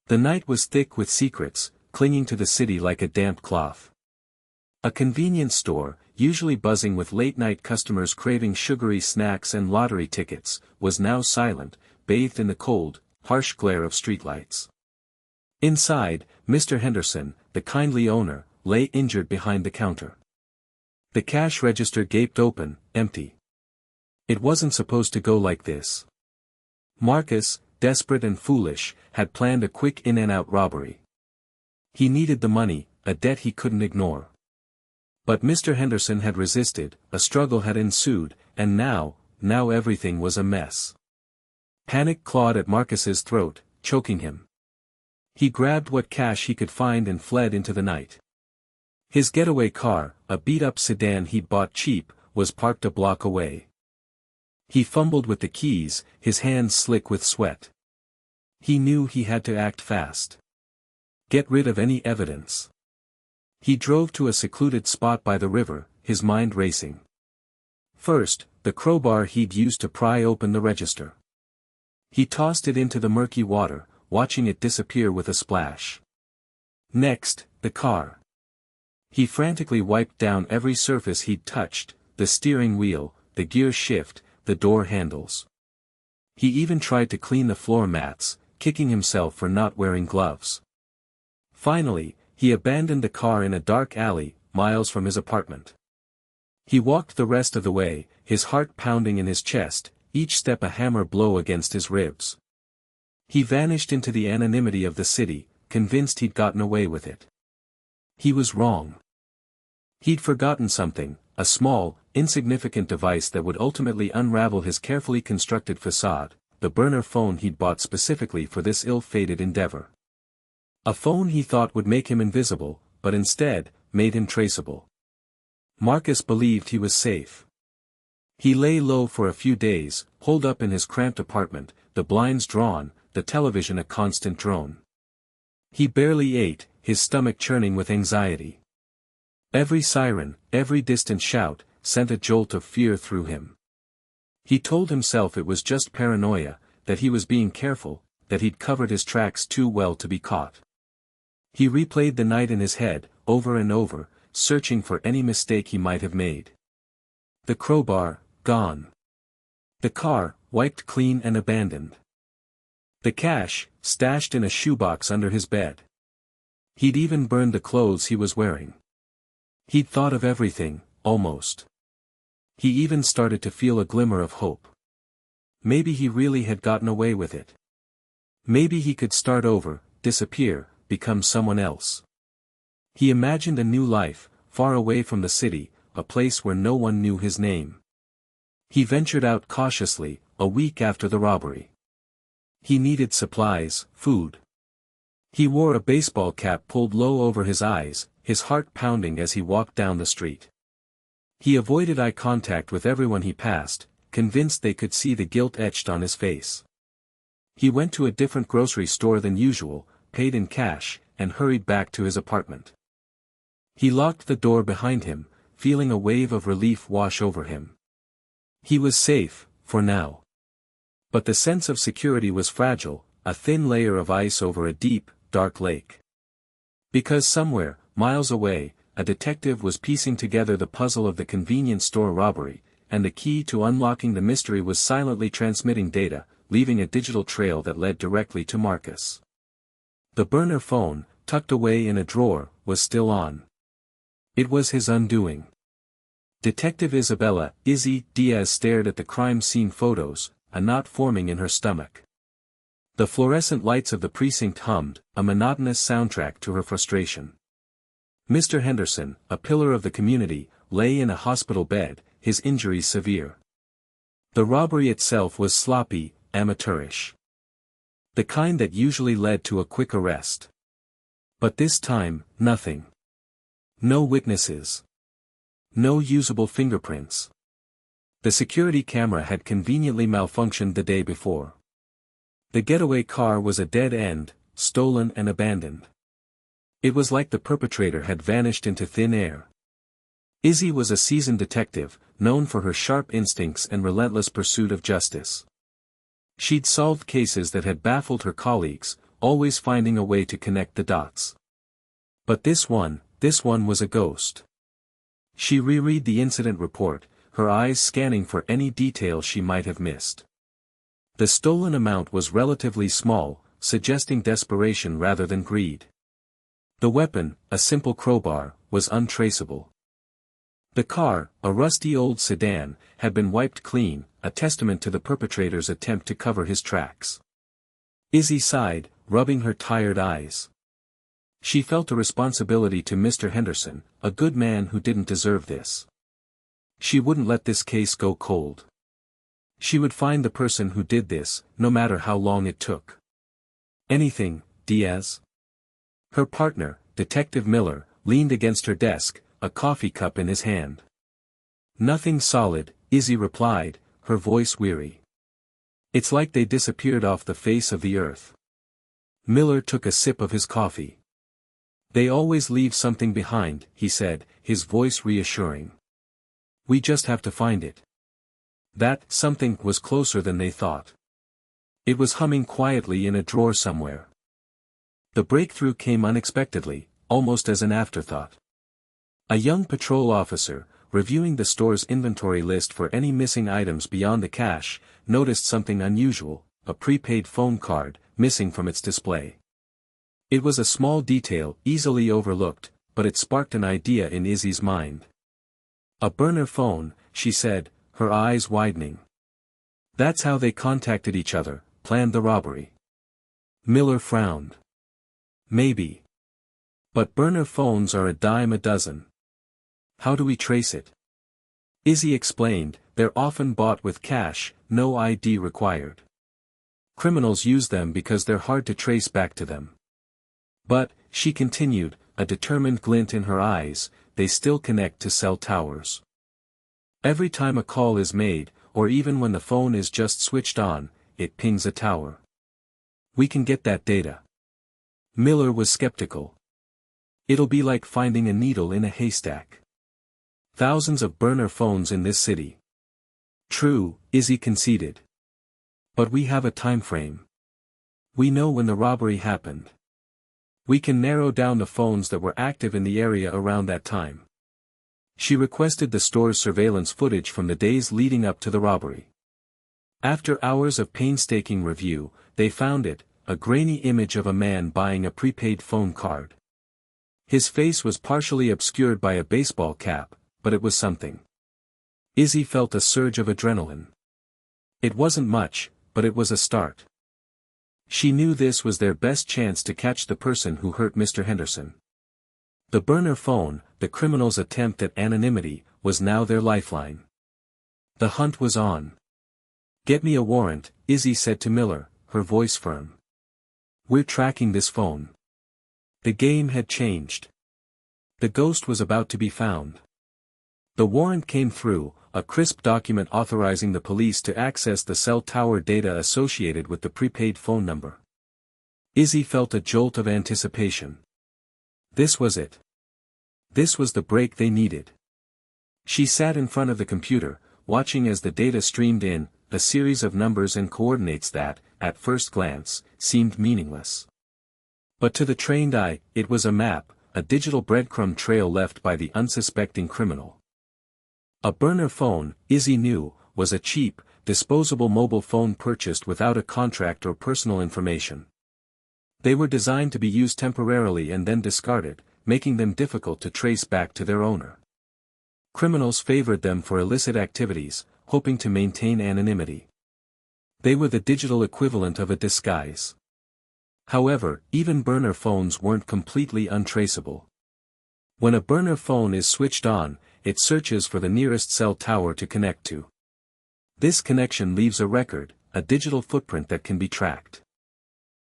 The night was thick with secrets, clinging to the city like a damp cloth. A convenience store, usually buzzing with late-night customers craving sugary snacks and lottery tickets, was now silent, bathed in the cold, harsh glare of streetlights. Inside, Mr. Henderson, the kindly owner, lay injured behind the counter. The cash register gaped open, empty. It wasn't supposed to go like this. Marcus, desperate and foolish, had planned a quick in-and-out robbery. He needed the money, a debt he couldn't ignore. But Mr. Henderson had resisted, a struggle had ensued, and now everything was a mess. Panic clawed at Marcus's throat, choking him. He grabbed what cash he could find and fled into the night. His getaway car, a beat-up sedan he'd bought cheap, was parked a block away. He fumbled with the keys, his hands slick with sweat. He knew he had to act fast. Get rid of any evidence. He drove to a secluded spot by the river, his mind racing. First, the crowbar he'd used to pry open the register. He tossed it into the murky water, watching it disappear with a splash. Next, the car. He frantically wiped down every surface he'd touched, the steering wheel, the gear shift, the door handles. He even tried to clean the floor mats, kicking himself for not wearing gloves. Finally, he abandoned the car in a dark alley, miles from his apartment. He walked the rest of the way, his heart pounding in his chest, each step a hammer blow against his ribs. He vanished into the anonymity of the city, convinced he'd gotten away with it. He was wrong. He'd forgotten something, a small, insignificant device that would ultimately unravel his carefully constructed facade, the burner phone he'd bought specifically for this ill-fated endeavor. A phone he thought would make him invisible, but instead, made him traceable. Marcus believed he was safe. He lay low for a few days, holed up in his cramped apartment, the blinds drawn, the television a constant drone. He barely ate, his stomach churning with anxiety. Every siren, every distant shout, sent a jolt of fear through him. He told himself it was just paranoia, that he was being careful, that he'd covered his tracks too well to be caught. He replayed the night in his head, over and over, searching for any mistake he might have made. The crowbar, gone. The car, wiped clean and abandoned. The cash, stashed in a shoebox under his bed. He'd even burned the clothes he was wearing. He'd thought of everything, almost. He even started to feel a glimmer of hope. Maybe he really had gotten away with it. Maybe he could start over, disappear, become someone else. He imagined a new life, far away from the city, a place where no one knew his name. He ventured out cautiously, a week after the robbery. He needed supplies, food. He wore a baseball cap pulled low over his eyes, his heart pounding as he walked down the street. He avoided eye contact with everyone he passed, convinced they could see the guilt etched on his face. He went to a different grocery store than usual, paid in cash, and hurried back to his apartment. He locked the door behind him, feeling a wave of relief wash over him. He was safe, for now. But the sense of security was fragile, a thin layer of ice over a deep, dark lake. Because somewhere, miles away, a detective was piecing together the puzzle of the convenience store robbery, and the key to unlocking the mystery was silently transmitting data, leaving a digital trail that led directly to Marcus. The burner phone, tucked away in a drawer, was still on. It was his undoing. Detective Isabella, Izzy Diaz stared at the crime scene photos, a knot forming in her stomach. The fluorescent lights of the precinct hummed, a monotonous soundtrack to her frustration. Mr. Henderson, a pillar of the community, lay in a hospital bed, his injuries severe. The robbery itself was sloppy, amateurish. The kind that usually led to a quick arrest. But this time, nothing. No witnesses. No usable fingerprints. The security camera had conveniently malfunctioned the day before. The getaway car was a dead end, stolen and abandoned. It was like the perpetrator had vanished into thin air. Izzy was a seasoned detective, known for her sharp instincts and relentless pursuit of justice. She'd solved cases that had baffled her colleagues, always finding a way to connect the dots. But this one was a ghost. She reread the incident report, her eyes scanning for any detail she might have missed. The stolen amount was relatively small, suggesting desperation rather than greed. The weapon, a simple crowbar, was untraceable. The car, a rusty old sedan, had been wiped clean, a testament to the perpetrator's attempt to cover his tracks. Izzy sighed, rubbing her tired eyes. She felt a responsibility to Mr. Henderson, a good man who didn't deserve this. She wouldn't let this case go cold. She would find the person who did this, no matter how long it took. Anything, Diaz? Her partner, Detective Miller, leaned against her desk, a coffee cup in his hand. Nothing solid, Izzy replied, her voice weary. It's like they disappeared off the face of the earth. Miller took a sip of his coffee. They always leave something behind, he said, his voice reassuring. We just have to find it. That something was closer than they thought. It was humming quietly in a drawer somewhere. The breakthrough came unexpectedly, almost as an afterthought. A young patrol officer, reviewing the store's inventory list for any missing items beyond the cash, noticed something unusual, a prepaid phone card, missing from its display. It was a small detail, easily overlooked, but it sparked an idea in Izzy's mind. A burner phone, she said, her eyes widening. That's how they contacted each other, planned the robbery. Miller frowned. Maybe. But burner phones are a dime a dozen. How do we trace it? Izzy explained, they're often bought with cash, no ID required. Criminals use them because they're hard to trace back to them. But, she continued, a determined glint in her eyes, they still connect to cell towers. Every time a call is made, or even when the phone is just switched on, it pings a tower. We can get that data. Miller was skeptical. It'll be like finding a needle in a haystack. Thousands of burner phones in this city. True, Izzy conceded. But we have a time frame. We know when the robbery happened. We can narrow down the phones that were active in the area around that time. She requested the store's surveillance footage from the days leading up to the robbery. After hours of painstaking review, they found it, a grainy image of a man buying a prepaid phone card. His face was partially obscured by a baseball cap, but it was something. Izzy felt a surge of adrenaline. It wasn't much, but it was a start. She knew this was their best chance to catch the person who hurt Mr. Henderson. The burner phone, the criminal's attempt at anonymity, was now their lifeline. The hunt was on. Get me a warrant, Izzy said to Miller, her voice firm. We're tracking this phone. The game had changed. The ghost was about to be found. The warrant came through, a crisp document authorizing the police to access the cell tower data associated with the prepaid phone number. Izzy felt a jolt of anticipation. This was it. This was the break they needed. She sat in front of the computer, watching as the data streamed in, a series of numbers and coordinates that, at first glance, seemed meaningless. But to the trained eye, it was a map, a digital breadcrumb trail left by the unsuspecting criminal. A burner phone, Izzy knew, was a cheap, disposable mobile phone purchased without a contract or personal information. They were designed to be used temporarily and then discarded, making them difficult to trace back to their owner. Criminals favored them for illicit activities, hoping to maintain anonymity. They were the digital equivalent of a disguise. However, even burner phones weren't completely untraceable. When a burner phone is switched on, it searches for the nearest cell tower to connect to. This connection leaves a record, a digital footprint that can be tracked.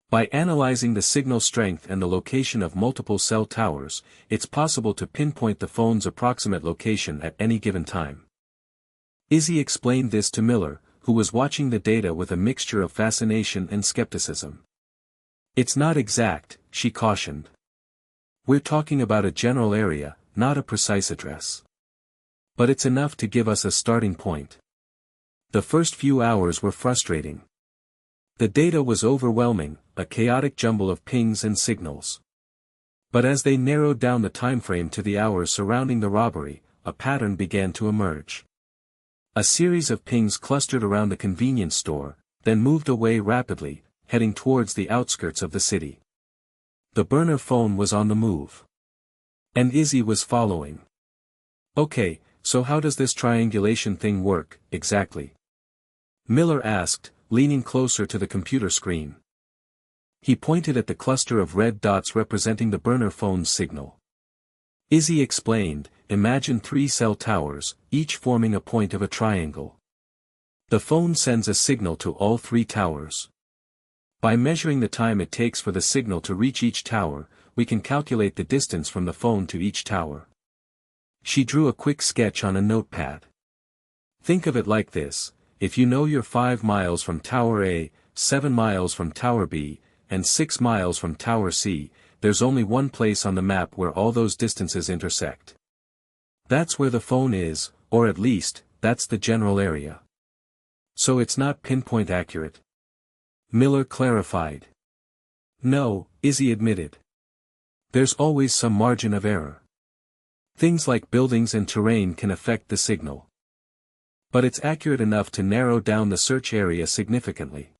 By analyzing the signal strength and the location of multiple cell towers, it's possible to pinpoint the phone's approximate location at any given time. Izzy explained this to Miller, who was watching the data with a mixture of fascination and skepticism. It's not exact, she cautioned. We're talking about a general area, not a precise address. But it's enough to give us a starting point. The first few hours were frustrating. The data was overwhelming, a chaotic jumble of pings and signals. But as they narrowed down the timeframe to the hours surrounding the robbery, a pattern began to emerge. A series of pings clustered around the convenience store, then moved away rapidly, heading towards the outskirts of the city. The burner phone was on the move. And Izzy was following. Okay, so how does this triangulation thing work, exactly? Miller asked, leaning closer to the computer screen. He pointed at the cluster of red dots representing the burner phone's signal. Izzy explained, imagine 3 cell towers, each forming a point of a triangle. The phone sends a signal to all 3 towers. By measuring the time it takes for the signal to reach each tower, we can calculate the distance from the phone to each tower. She drew a quick sketch on a notepad. Think of it like this: if you know you're 5 miles from Tower A, 7 miles from Tower B, and 6 miles from Tower C, there's only one place on the map where all those distances intersect. That's where the phone is, or at least, that's the general area. So it's not pinpoint accurate. Miller clarified. No, Izzy admitted. There's always some margin of error. Things like buildings and terrain can affect the signal. But it's accurate enough to narrow down the search area significantly.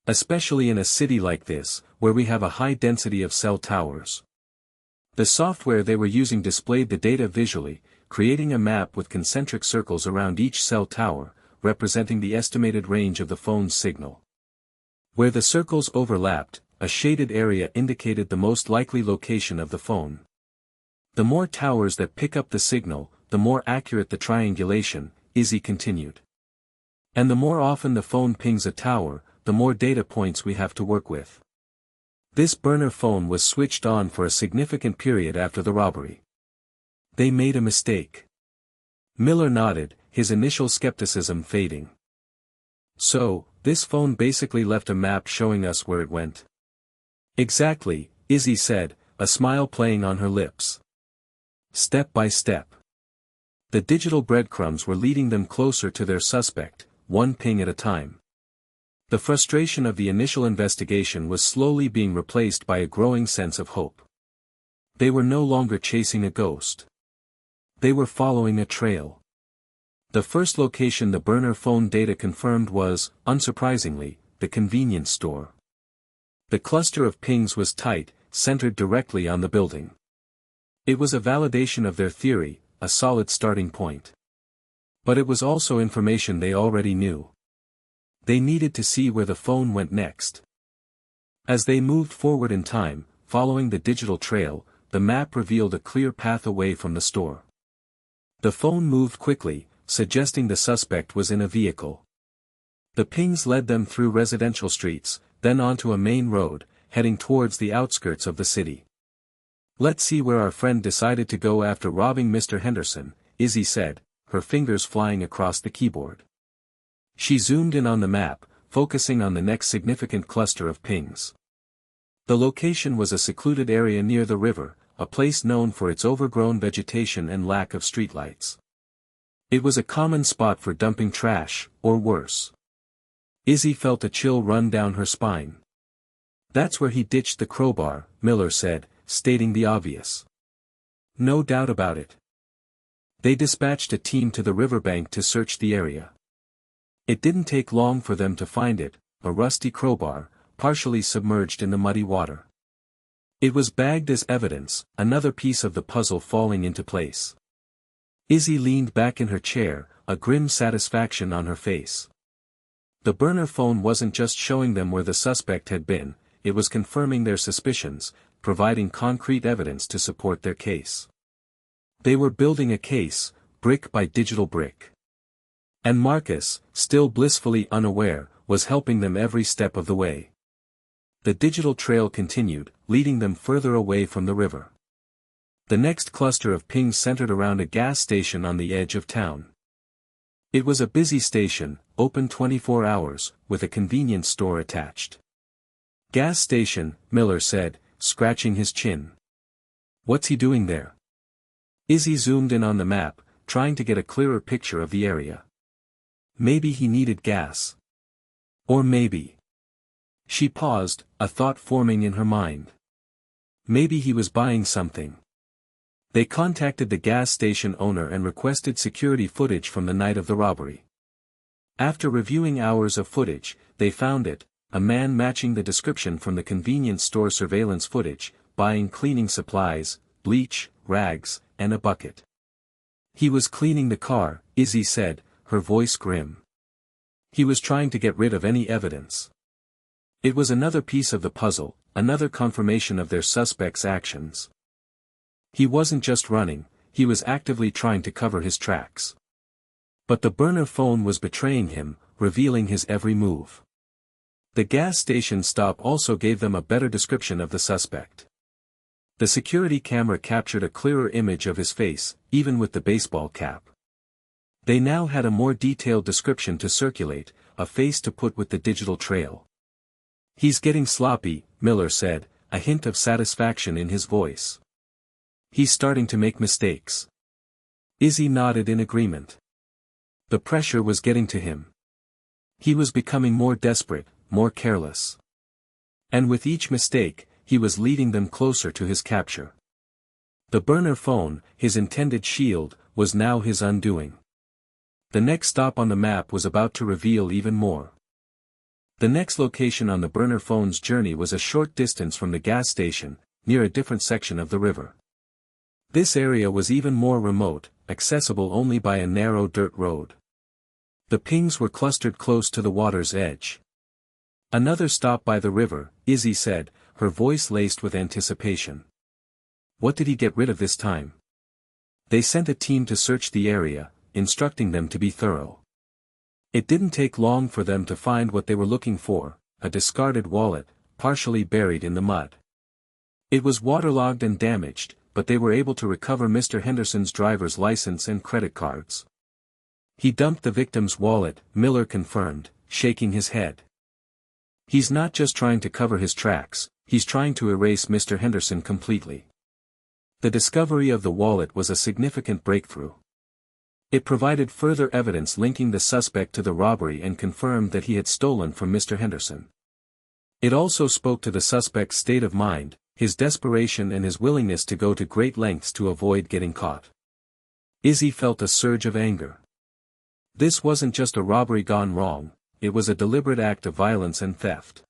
Especially in a city like this, where we have a high density of cell towers. The software they were using displayed the data visually, creating a map with concentric circles around each cell tower, representing the estimated range of the phone's signal. Where the circles overlapped, a shaded area indicated the most likely location of the phone. The more towers that pick up the signal, the more accurate the triangulation, Izzy continued. And the more often the phone pings a tower, the more data points we have to work with. This burner phone was switched on for a significant period after the robbery. They made a mistake. Miller nodded, his initial skepticism fading. So, this phone basically left a map showing us where it went. Exactly, Izzy said, a smile playing on her lips. Step by step. The digital breadcrumbs were leading them closer to their suspect, one ping at a time. The frustration of the initial investigation was slowly being replaced by a growing sense of hope. They were no longer chasing a ghost. They were following a trail. The first location the burner phone data confirmed was, unsurprisingly, the convenience store. The cluster of pings was tight, centered directly on the building. It was a validation of their theory, a solid starting point. But it was also information they already knew. They needed to see where the phone went next. As they moved forward in time, following the digital trail, the map revealed a clear path away from the store. The phone moved quickly, suggesting the suspect was in a vehicle. The pings led them through residential streets, then onto a main road, heading towards the outskirts of the city. Let's see where our friend decided to go after robbing Mr. Henderson, Izzy said, her fingers flying across the keyboard. She zoomed in on the map, focusing on the next significant cluster of pings. The location was a secluded area near the river, a place known for its overgrown vegetation and lack of streetlights. It was a common spot for dumping trash, or worse. Izzy felt a chill run down her spine. That's where he ditched the crowbar, Miller said, stating the obvious. No doubt about it. They dispatched a team to the riverbank to search the area. It didn't take long for them to find it, a rusty crowbar, partially submerged in the muddy water. It was bagged as evidence, another piece of the puzzle falling into place. Izzy leaned back in her chair, a grim satisfaction on her face. The burner phone wasn't just showing them where the suspect had been, it was confirming their suspicions, providing concrete evidence to support their case. They were building a case, brick by digital brick. And Marcus, still blissfully unaware, was helping them every step of the way. The digital trail continued, leading them further away from the river. The next cluster of pings centered around a gas station on the edge of town. It was a busy station, open 24 hours, with a convenience store attached. Gas station, Miller said, scratching his chin. What's he doing there? Izzy zoomed in on the map, trying to get a clearer picture of the area. Maybe he needed gas. Or maybe She paused, a thought forming in her mind. Maybe he was buying something. They contacted the gas station owner and requested security footage from the night of the robbery. After reviewing hours of footage, they found it, a man matching the description from the convenience store surveillance footage, buying cleaning supplies, bleach, rags, and a bucket. He was cleaning the car, Izzy said, her voice grim. He was trying to get rid of any evidence. It was another piece of the puzzle, another confirmation of their suspect's actions. He wasn't just running, he was actively trying to cover his tracks. But the burner phone was betraying him, revealing his every move. The gas station stop also gave them a better description of the suspect. The security camera captured a clearer image of his face, even with the baseball cap. They now had a more detailed description to circulate, a face to put with the digital trail. He's getting sloppy, Miller said, a hint of satisfaction in his voice. He's starting to make mistakes. Izzy nodded in agreement. The pressure was getting to him. He was becoming more desperate, more careless. And with each mistake, he was leading them closer to his capture. The burner phone, his intended shield, was now his undoing. The next stop on the map was about to reveal even more. The next location on the burner phone's journey was a short distance from the gas station, near a different section of the river. This area was even more remote, accessible only by a narrow dirt road. The pings were clustered close to the water's edge. Another stop by the river, Izzy said, her voice laced with anticipation. What did he get rid of this time? They sent a team to search the area, instructing them to be thorough. It didn't take long for them to find what they were looking for, a discarded wallet, partially buried in the mud. It was waterlogged and damaged, but they were able to recover Mr. Henderson's driver's license and credit cards. He dumped the victim's wallet, Miller confirmed, shaking his head. He's not just trying to cover his tracks, he's trying to erase Mr. Henderson completely. The discovery of the wallet was a significant breakthrough. It provided further evidence linking the suspect to the robbery and confirmed that he had stolen from Mr. Henderson. It also spoke to the suspect's state of mind, his desperation and his willingness to go to great lengths to avoid getting caught. Izzy felt a surge of anger. This wasn't just a robbery gone wrong, it was a deliberate act of violence and theft.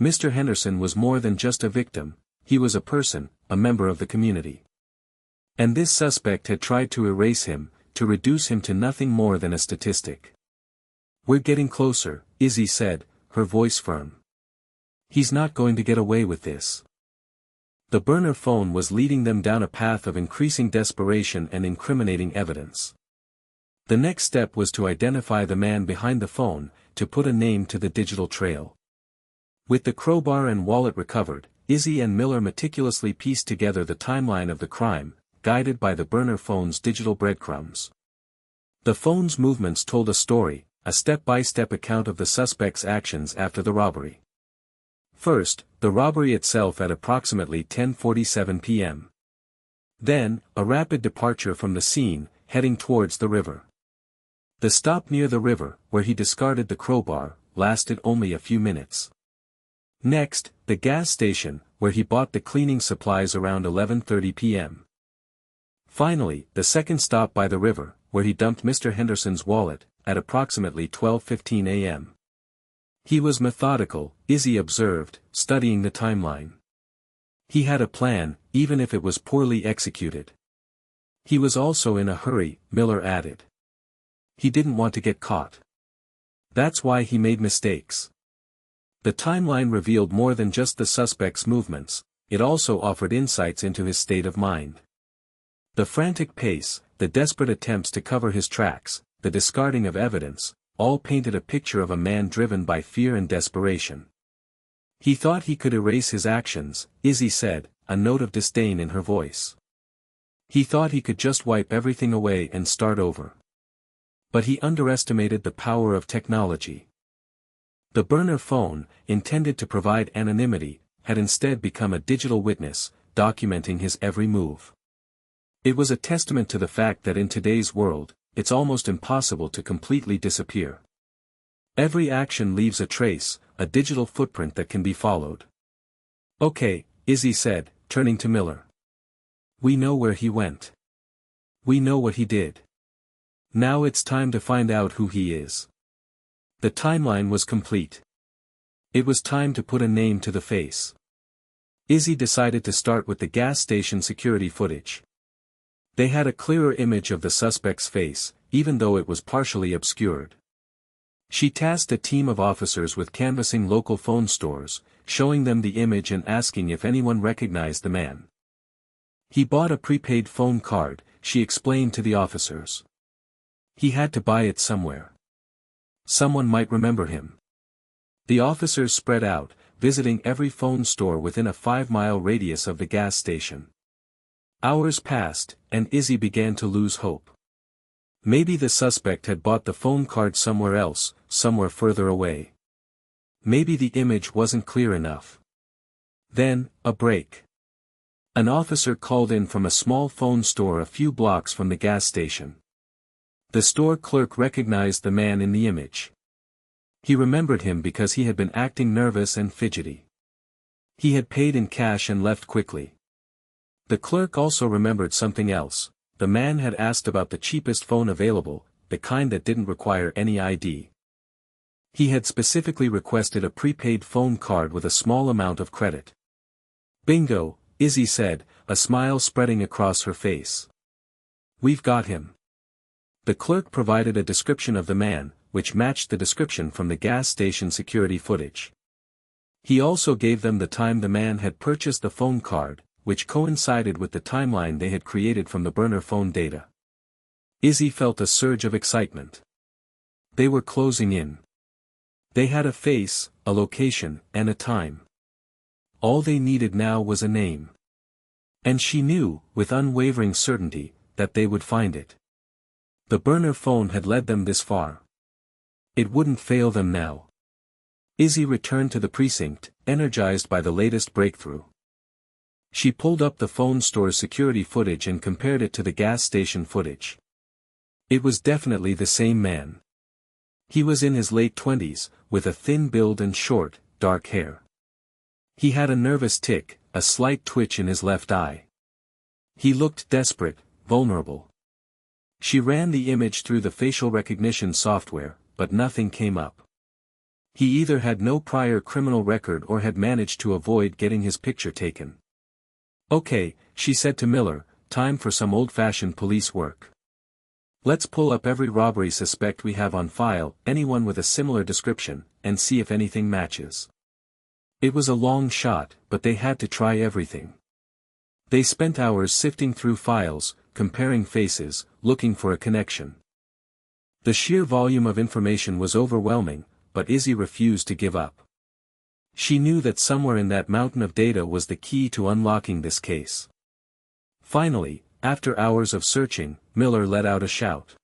Mr. Henderson was more than just a victim, he was a person, a member of the community. And this suspect had tried to erase him, to reduce him to nothing more than a statistic. We're getting closer, Izzy said, her voice firm. He's not going to get away with this. The burner phone was leading them down a path of increasing desperation and incriminating evidence. The next step was to identify the man behind the phone, to put a name to the digital trail. With the crowbar and wallet recovered, Izzy and Miller meticulously pieced together the timeline of the crime, guided by the burner phone's digital breadcrumbs. The phone's movements told a story, a step-by-step account of the suspect's actions after the robbery. First, the robbery itself at approximately 10:47 p.m. Then, a rapid departure from the scene, heading towards the river. The stop near the river, where he discarded the crowbar, lasted only a few minutes. Next, the gas station, where he bought the cleaning supplies around 11:30 p.m. Finally, the second stop by the river, where he dumped Mr. Henderson's wallet, at approximately 12:15 a.m. He was methodical, Izzy observed, studying the timeline. He had a plan, even if it was poorly executed. He was also in a hurry, Miller added. He didn't want to get caught. That's why he made mistakes. The timeline revealed more than just the suspect's movements, it also offered insights into his state of mind. The frantic pace, the desperate attempts to cover his tracks, the discarding of evidence, all painted a picture of a man driven by fear and desperation. He thought he could erase his actions, Izzy said, a note of disdain in her voice. He thought he could just wipe everything away and start over. But he underestimated the power of technology. The burner phone, intended to provide anonymity, had instead become a digital witness, documenting his every move. It was a testament to the fact that in today's world, it's almost impossible to completely disappear. Every action leaves a trace, a digital footprint that can be followed. Okay, Izzy said, turning to Miller. We know where he went. We know what he did. Now it's time to find out who he is. The timeline was complete. It was time to put a name to the face. Izzy decided to start with the gas station security footage. They had a clearer image of the suspect's face, even though it was partially obscured. She tasked a team of officers with canvassing local phone stores, showing them the image and asking if anyone recognized the man. He bought a prepaid phone card, she explained to the officers. He had to buy it somewhere. Someone might remember him. The officers spread out, visiting every phone store within a 5-mile radius of the gas station. Hours passed, and Izzy began to lose hope. Maybe the suspect had bought the phone card somewhere else, somewhere further away. Maybe the image wasn't clear enough. Then, a break. An officer called in from a small phone store a few blocks from the gas station. The store clerk recognized the man in the image. He remembered him because he had been acting nervous and fidgety. He had paid in cash and left quickly. The clerk also remembered something else. The man had asked about the cheapest phone available, the kind that didn't require any ID. He had specifically requested a prepaid phone card with a small amount of credit. Bingo, Izzy said, a smile spreading across her face. We've got him. The clerk provided a description of the man, which matched the description from the gas station security footage. He also gave them the time the man had purchased the phone card, which coincided with the timeline they had created from the burner phone data. Izzy felt a surge of excitement. They were closing in. They had a face, a location, and a time. All they needed now was a name. And she knew, with unwavering certainty, that they would find it. The burner phone had led them this far. It wouldn't fail them now. Izzy returned to the precinct, energized by the latest breakthrough. She pulled up the phone store's security footage and compared it to the gas station footage. It was definitely the same man. He was in his late 20s, with a thin build and short, dark hair. He had a nervous tic, a slight twitch in his left eye. He looked desperate, vulnerable. She ran the image through the facial recognition software, but nothing came up. He either had no prior criminal record or had managed to avoid getting his picture taken. Okay, she said to Miller, time for some old-fashioned police work. Let's pull up every robbery suspect we have on file, anyone with a similar description, and see if anything matches. It was a long shot, but they had to try everything. They spent hours sifting through files, comparing faces, looking for a connection. The sheer volume of information was overwhelming, but Izzy refused to give up. She knew that somewhere in that mountain of data was the key to unlocking this case. Finally, after hours of searching, Miller let out a shout.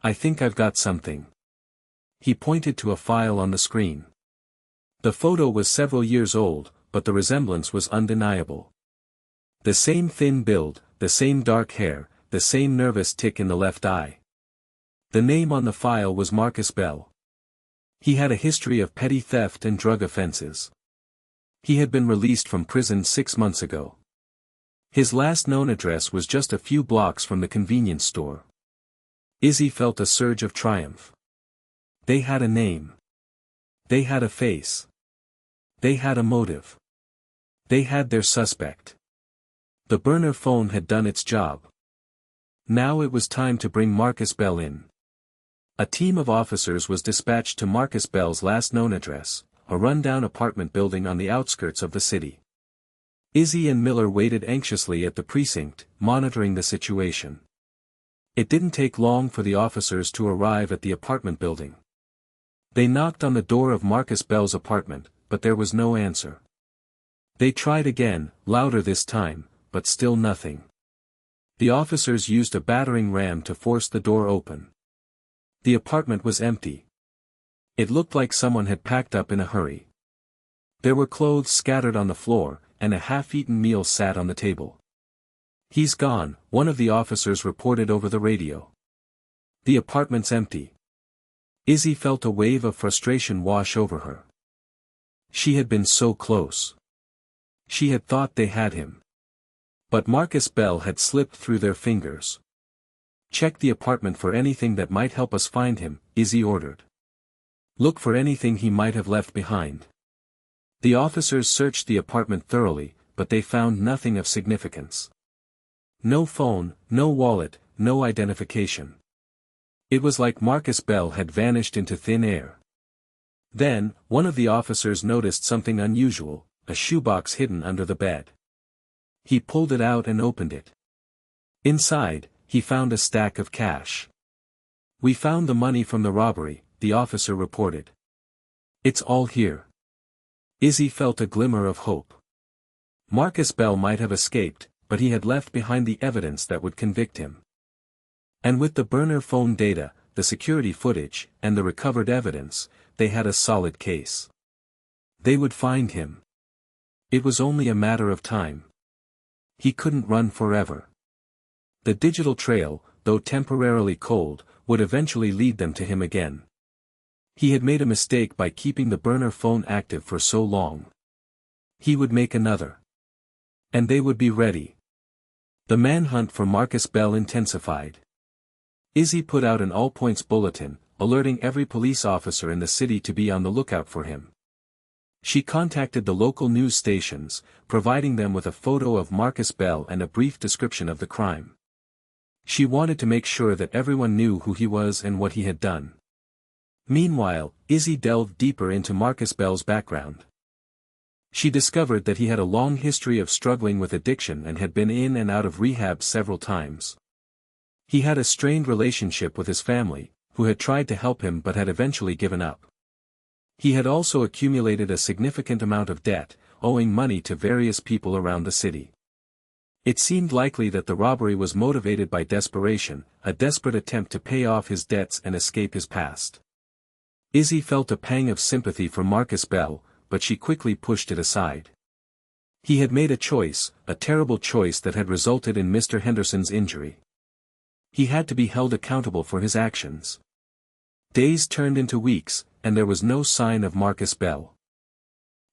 I think I've got something. He pointed to a file on the screen. The photo was several years old, but the resemblance was undeniable. The same thin build, the same dark hair, the same nervous tic in the left eye. The name on the file was Marcus Bell. He had a history of petty theft and drug offenses. He had been released from prison 6 months ago. His last known address was just a few blocks from the convenience store. Izzy felt a surge of triumph. They had a name. They had a face. They had a motive. They had their suspect. The burner phone had done its job. Now it was time to bring Marcus Bell in. A team of officers was dispatched to Marcus Bell's last known address, a rundown apartment building on the outskirts of the city. Izzy and Miller waited anxiously at the precinct, monitoring the situation. It didn't take long for the officers to arrive at the apartment building. They knocked on the door of Marcus Bell's apartment, but there was no answer. They tried again, louder this time, but still nothing. The officers used a battering ram to force the door open. The apartment was empty. It looked like someone had packed up in a hurry. There were clothes scattered on the floor, and a half-eaten meal sat on the table. He's gone, one of the officers reported over the radio. The apartment's empty. Izzy felt a wave of frustration wash over her. She had been so close. She had thought they had him. But Marcus Bell had slipped through their fingers. "Check the apartment for anything that might help us find him," Izzy ordered. "Look for anything he might have left behind." The officers searched the apartment thoroughly, but they found nothing of significance. No phone, no wallet, no identification. It was like Marcus Bell had vanished into thin air. Then, one of the officers noticed something unusual, a shoebox hidden under the bed. He pulled it out and opened it. Inside, he found a stack of cash. "We found the money from the robbery," the officer reported. "It's all here." Izzy felt a glimmer of hope. Marcus Bell might have escaped, but he had left behind the evidence that would convict him. And with the burner phone data, the security footage, and the recovered evidence, they had a solid case. They would find him. It was only a matter of time. He couldn't run forever. The digital trail, though temporarily cold, would eventually lead them to him again. He had made a mistake by keeping the burner phone active for so long. He would make another. And they would be ready. The manhunt for Marcus Bell intensified. Izzy put out an all-points bulletin, alerting every police officer in the city to be on the lookout for him. She contacted the local news stations, providing them with a photo of Marcus Bell and a brief description of the crime. She wanted to make sure that everyone knew who he was and what he had done. Meanwhile, Izzy delved deeper into Marcus Bell's background. She discovered that he had a long history of struggling with addiction and had been in and out of rehab several times. He had a strained relationship with his family, who had tried to help him but had eventually given up. He had also accumulated a significant amount of debt, owing money to various people around the city. It seemed likely that the robbery was motivated by desperation, a desperate attempt to pay off his debts and escape his past. Izzy felt a pang of sympathy for Marcus Bell, but she quickly pushed it aside. He had made a choice, a terrible choice that had resulted in Mr. Henderson's injury. He had to be held accountable for his actions. Days turned into weeks, and there was no sign of Marcus Bell.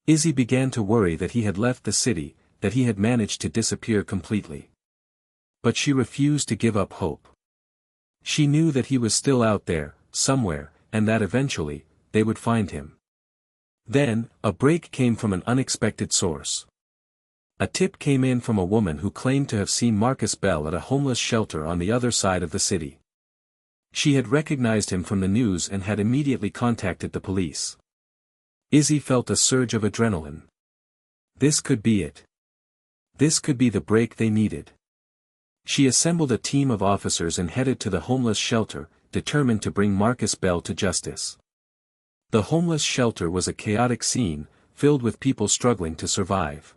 Izzy began to worry that he had left the city, that he had managed to disappear completely. But she refused to give up hope. She knew that he was still out there, somewhere, and that eventually, they would find him. Then, a break came from an unexpected source. A tip came in from a woman who claimed to have seen Marcus Bell at a homeless shelter on the other side of the city. She had recognized him from the news and had immediately contacted the police. Izzy felt a surge of adrenaline. This could be it. This could be the break they needed. She assembled a team of officers and headed to the homeless shelter, determined to bring Marcus Bell to justice. The homeless shelter was a chaotic scene, filled with people struggling to survive.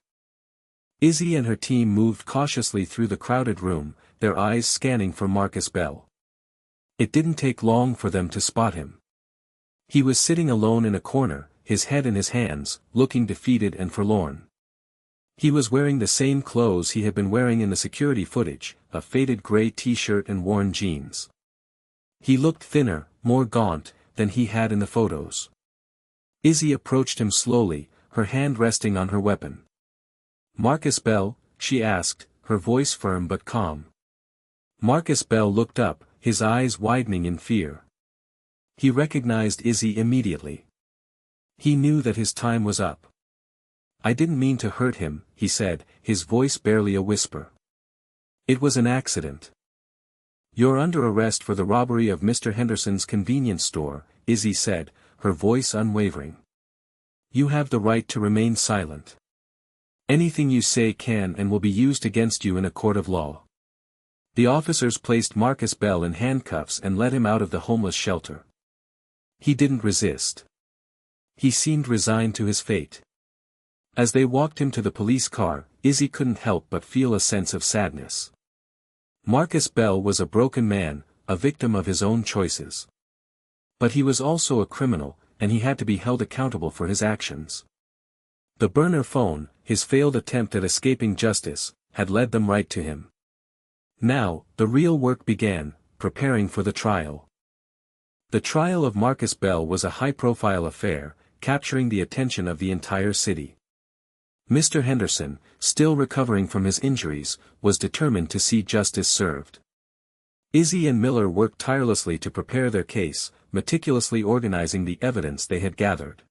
Izzy and her team moved cautiously through the crowded room, their eyes scanning for Marcus Bell. It didn't take long for them to spot him. He was sitting alone in a corner, his head in his hands, looking defeated and forlorn. He was wearing the same clothes he had been wearing in the security footage, a faded gray t-shirt and worn jeans. He looked thinner, more gaunt, than he had in the photos. Izzy approached him slowly, her hand resting on her weapon. "Marcus Bell?" she asked, her voice firm but calm. Marcus Bell looked up, his eyes widening in fear. He recognized Izzy immediately. He knew that his time was up. "I didn't mean to hurt him," he said, his voice barely a whisper. "It was an accident." "You're under arrest for the robbery of Mr. Henderson's convenience store," Izzy said, her voice unwavering. "You have the right to remain silent. Anything you say can and will be used against you in a court of law." The officers placed Marcus Bell in handcuffs and led him out of the homeless shelter. He didn't resist. He seemed resigned to his fate. As they walked him to the police car, Izzy couldn't help but feel a sense of sadness. Marcus Bell was a broken man, a victim of his own choices. But he was also a criminal, and he had to be held accountable for his actions. The burner phone, his failed attempt at escaping justice, had led them right to him. Now, the real work began, preparing for the trial. The trial of Marcus Bell was a high-profile affair, capturing the attention of the entire city. Mr. Henderson, still recovering from his injuries, was determined to see justice served. Izzy and Miller worked tirelessly to prepare their case, meticulously organizing the evidence they had gathered.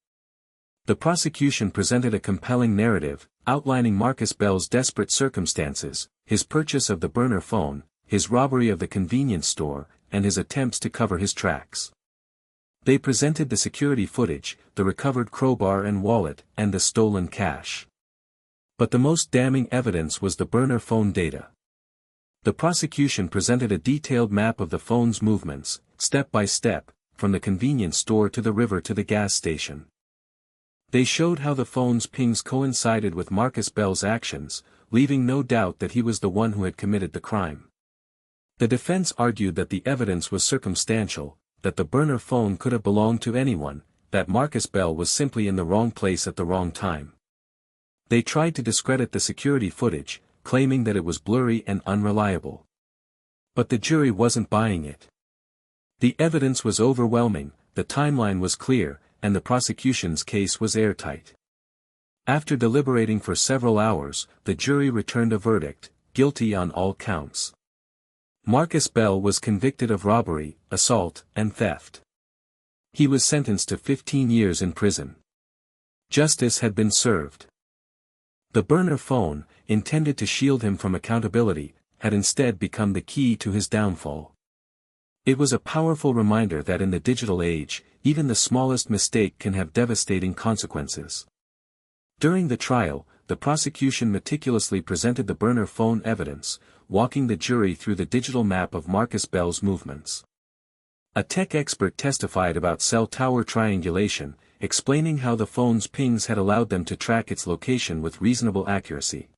The prosecution presented a compelling narrative, outlining Marcus Bell's desperate circumstances, his purchase of the burner phone, his robbery of the convenience store, and his attempts to cover his tracks. They presented the security footage, the recovered crowbar and wallet, and the stolen cash. But the most damning evidence was the burner phone data. The prosecution presented a detailed map of the phone's movements, step by step, from the convenience store to the river to the gas station. They showed how the phone's pings coincided with Marcus Bell's actions, leaving no doubt that he was the one who had committed the crime. The defense argued that the evidence was circumstantial, that the burner phone could have belonged to anyone, that Marcus Bell was simply in the wrong place at the wrong time. They tried to discredit the security footage, claiming that it was blurry and unreliable. But the jury wasn't buying it. The evidence was overwhelming, the timeline was clear, and the prosecution's case was airtight. After deliberating for several hours, the jury returned a verdict, guilty on all counts. Marcus Bell was convicted of robbery, assault, and theft. He was sentenced to 15 years in prison. Justice had been served. The burner phone, intended to shield him from accountability, had instead become the key to his downfall. It was a powerful reminder that in the digital age, even the smallest mistake can have devastating consequences. During the trial, the prosecution meticulously presented the burner phone evidence, walking the jury through the digital map of Marcus Bell's movements. A tech expert testified about cell tower triangulation, explaining how the phone's pings had allowed them to track its location with reasonable accuracy.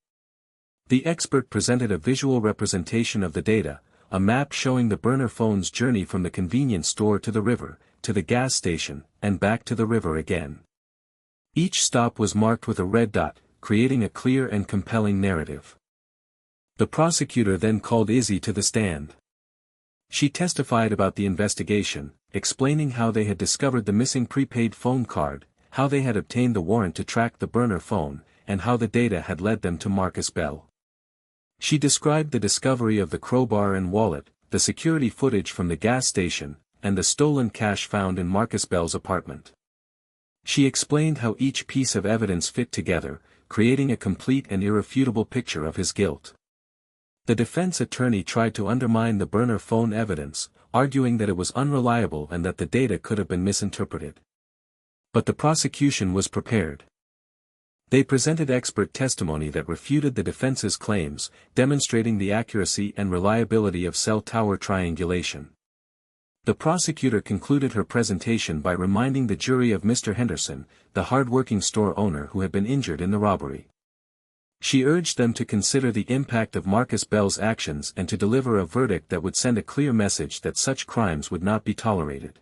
The expert presented a visual representation of the data, a map showing the burner phone's journey from the convenience store to the river, to the gas station, and back to the river again. Each stop was marked with a red dot, creating a clear and compelling narrative. The prosecutor then called Izzy to the stand. She testified about the investigation, explaining how they had discovered the missing prepaid phone card, how they had obtained the warrant to track the burner phone, and how the data had led them to Marcus Bell. She described the discovery of the crowbar and wallet, the security footage from the gas station, and the stolen cash found in Marcus Bell's apartment. She explained how each piece of evidence fit together, creating a complete and irrefutable picture of his guilt. The defense attorney tried to undermine the burner phone evidence, arguing that it was unreliable and that the data could have been misinterpreted. But the prosecution was prepared. They presented expert testimony that refuted the defense's claims, demonstrating the accuracy and reliability of cell tower triangulation. The prosecutor concluded her presentation by reminding the jury of Mr. Henderson, the hard-working store owner who had been injured in the robbery. She urged them to consider the impact of Marcus Bell's actions and to deliver a verdict that would send a clear message that such crimes would not be tolerated.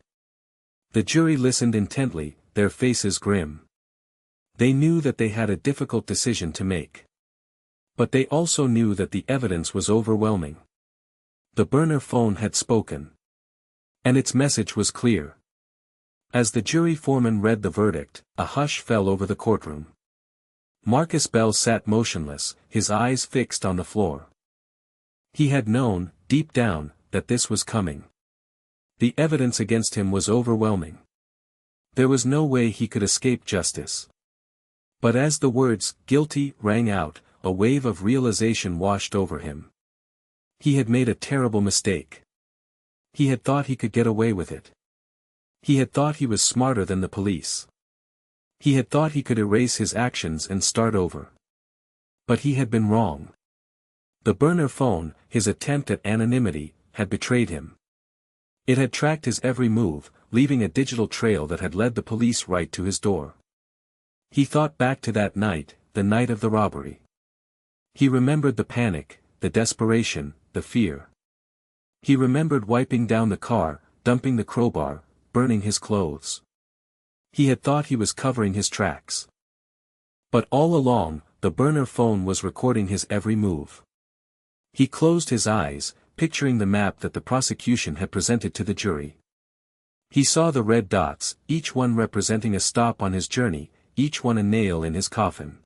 The jury listened intently, their faces grim. They knew that they had a difficult decision to make. But they also knew that the evidence was overwhelming. The burner phone had spoken. And its message was clear. As the jury foreman read the verdict, a hush fell over the courtroom. Marcus Bell sat motionless, his eyes fixed on the floor. He had known, deep down, that this was coming. The evidence against him was overwhelming. There was no way he could escape justice. But as the words, "guilty," rang out, a wave of realization washed over him. He had made a terrible mistake. He had thought he could get away with it. He had thought he was smarter than the police. He had thought he could erase his actions and start over. But he had been wrong. The burner phone, his attempt at anonymity, had betrayed him. It had tracked his every move, leaving a digital trail that had led the police right to his door. He thought back to that night, the night of the robbery. He remembered the panic, the desperation, the fear. He remembered wiping down the car, dumping the crowbar, burning his clothes. He had thought he was covering his tracks. But all along, the burner phone was recording his every move. He closed his eyes, picturing the map that the prosecution had presented to the jury. He saw the red dots, each one representing a stop on his journey, each one a nail in his coffin.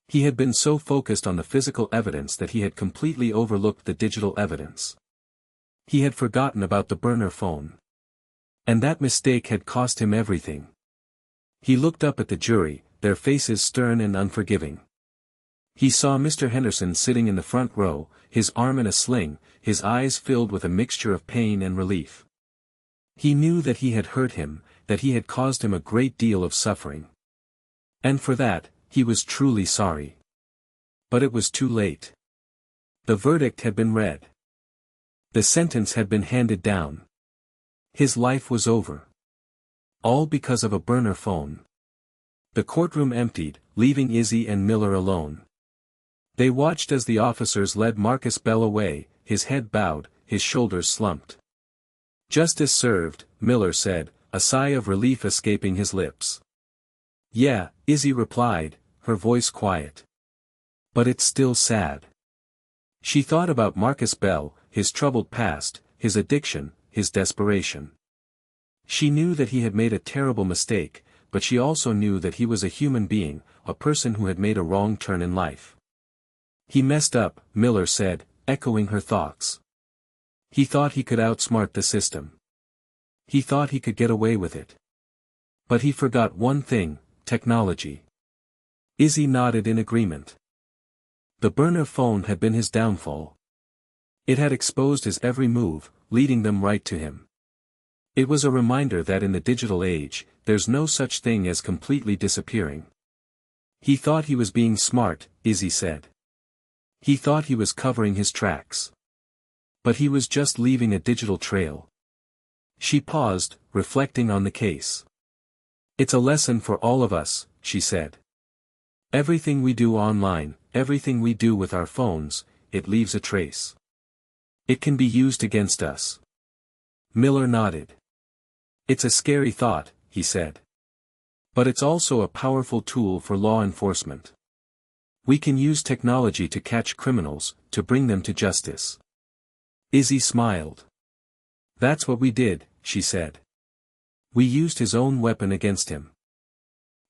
He had been so focused on the physical evidence that he had completely overlooked the digital evidence. He had forgotten about the burner phone. And that mistake had cost him everything. He looked up at the jury, their faces stern and unforgiving. He saw Mr. Henderson sitting in the front row, his arm in a sling, his eyes filled with a mixture of pain and relief. He knew that he had hurt him, that he had caused him a great deal of suffering. And for that, he was truly sorry. But it was too late. The verdict had been read. The sentence had been handed down. His life was over. All because of a burner phone. The courtroom emptied, leaving Izzy and Miller alone. They watched as the officers led Marcus Bell away, his head bowed, his shoulders slumped. "Justice served," Miller said, a sigh of relief escaping his lips. "Yeah," Izzy replied, her voice quiet. "But it's still sad." She thought about Marcus Bell, his troubled past, his addiction, his desperation. She knew that he had made a terrible mistake, but she also knew that he was a human being, a person who had made a wrong turn in life. "He messed up," Miller said, echoing her thoughts. "He thought he could outsmart the system. He thought he could get away with it. But he forgot one thing, technology." Izzy nodded in agreement. The burner phone had been his downfall. It had exposed his every move, leading them right to him. It was a reminder that in the digital age, there's no such thing as completely disappearing. "He thought he was being smart," Izzy said. "He thought he was covering his tracks. But he was just leaving a digital trail." She paused, reflecting on the case. "It's a lesson for all of us," she said. "Everything we do online, everything we do with our phones, it leaves a trace. It can be used against us." Miller nodded. "It's a scary thought," he said. "But it's also a powerful tool for law enforcement. We can use technology to catch criminals, to bring them to justice." Izzy smiled. "That's what we did," she said. "We used his own weapon against him."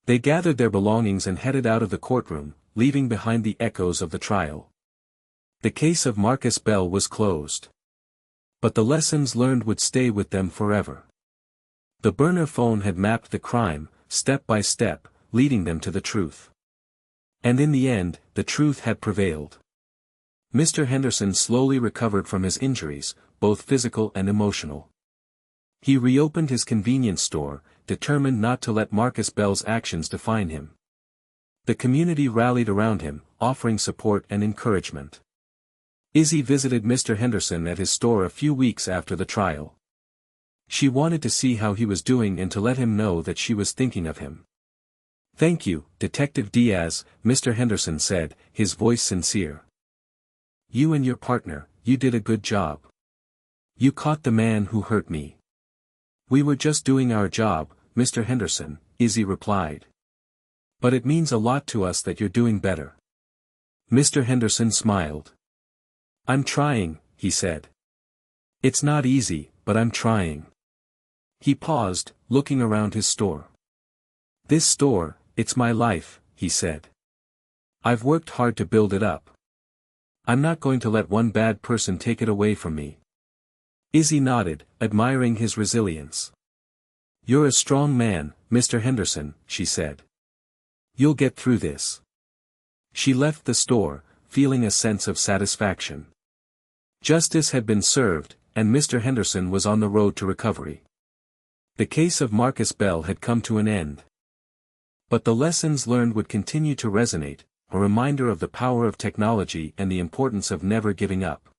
They gathered their belongings and headed out of the courtroom, leaving behind the echoes of the trial. The case of Marcus Bell was closed. But the lessons learned would stay with them forever. The burner phone had mapped the crime, step by step, leading them to the truth. And in the end, the truth had prevailed. Mr. Henderson slowly recovered from his injuries, both physical and emotional. He reopened his convenience store, determined not to let Marcus Bell's actions define him. The community rallied around him, offering support and encouragement. Izzy visited Mr. Henderson at his store a few weeks after the trial. She wanted to see how he was doing and to let him know that she was thinking of him. "Thank you, Detective Diaz," Mr. Henderson said, his voice sincere. "You and your partner, you did a good job. You caught the man who hurt me." "We were just doing our job, Mr. Henderson," Izzy replied. "But it means a lot to us that you're doing better." Mr. Henderson smiled. "I'm trying," he said. "It's not easy, but I'm trying." He paused, looking around his store. "This store, it's my life," he said. "I've worked hard to build it up. I'm not going to let one bad person take it away from me." Izzy nodded, admiring his resilience. "You're a strong man, Mr. Henderson," she said. "You'll get through this." She left the store, feeling a sense of satisfaction. Justice had been served, and Mr. Henderson was on the road to recovery. The case of Marcus Bell had come to an end. But the lessons learned would continue to resonate, a reminder of the power of technology and the importance of never giving up.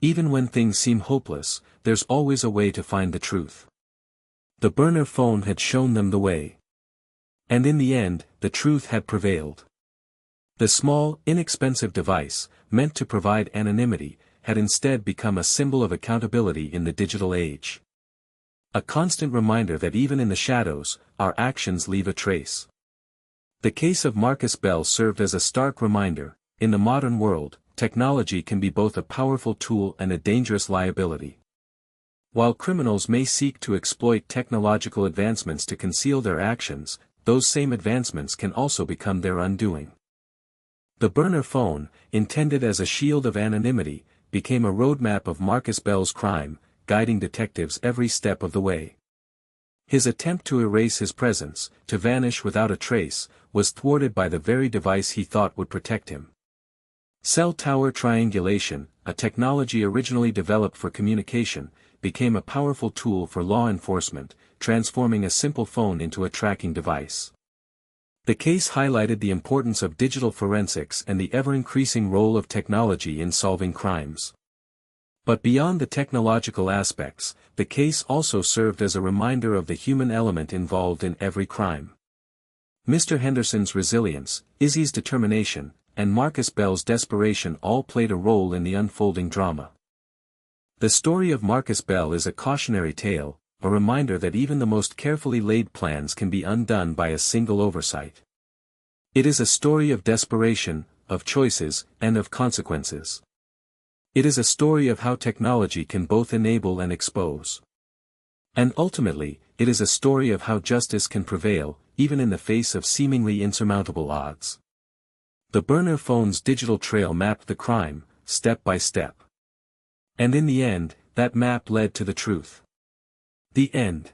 Even when things seem hopeless, there's always a way to find the truth. The burner phone had shown them the way. And in the end, the truth had prevailed. The small, inexpensive device, meant to provide anonymity, had instead become a symbol of accountability in the digital age. A constant reminder that even in the shadows, our actions leave a trace. The case of Marcus Bell served as a stark reminder: in the modern world, technology can be both a powerful tool and a dangerous liability. While criminals may seek to exploit technological advancements to conceal their actions, those same advancements can also become their undoing. The burner phone, intended as a shield of anonymity, became a roadmap of Marcus Bell's crime, guiding detectives every step of the way. His attempt to erase his presence, to vanish without a trace, was thwarted by the very device he thought would protect him. Cell tower triangulation, a technology originally developed for communication, became a powerful tool for law enforcement, transforming a simple phone into a tracking device. The case highlighted the importance of digital forensics and the ever-increasing role of technology in solving crimes. But beyond the technological aspects, the case also served as a reminder of the human element involved in every crime. Mr. Henderson's resilience, Izzy's determination, and Marcus Bell's desperation all played a role in the unfolding drama. The story of Marcus Bell is a cautionary tale, a reminder that even the most carefully laid plans can be undone by a single oversight. It is a story of desperation, of choices, and of consequences. It is a story of how technology can both enable and expose. And ultimately, it is a story of how justice can prevail, even in the face of seemingly insurmountable odds. The burner phone's digital trail mapped the crime, step by step. And in the end, that map led to the truth. The end.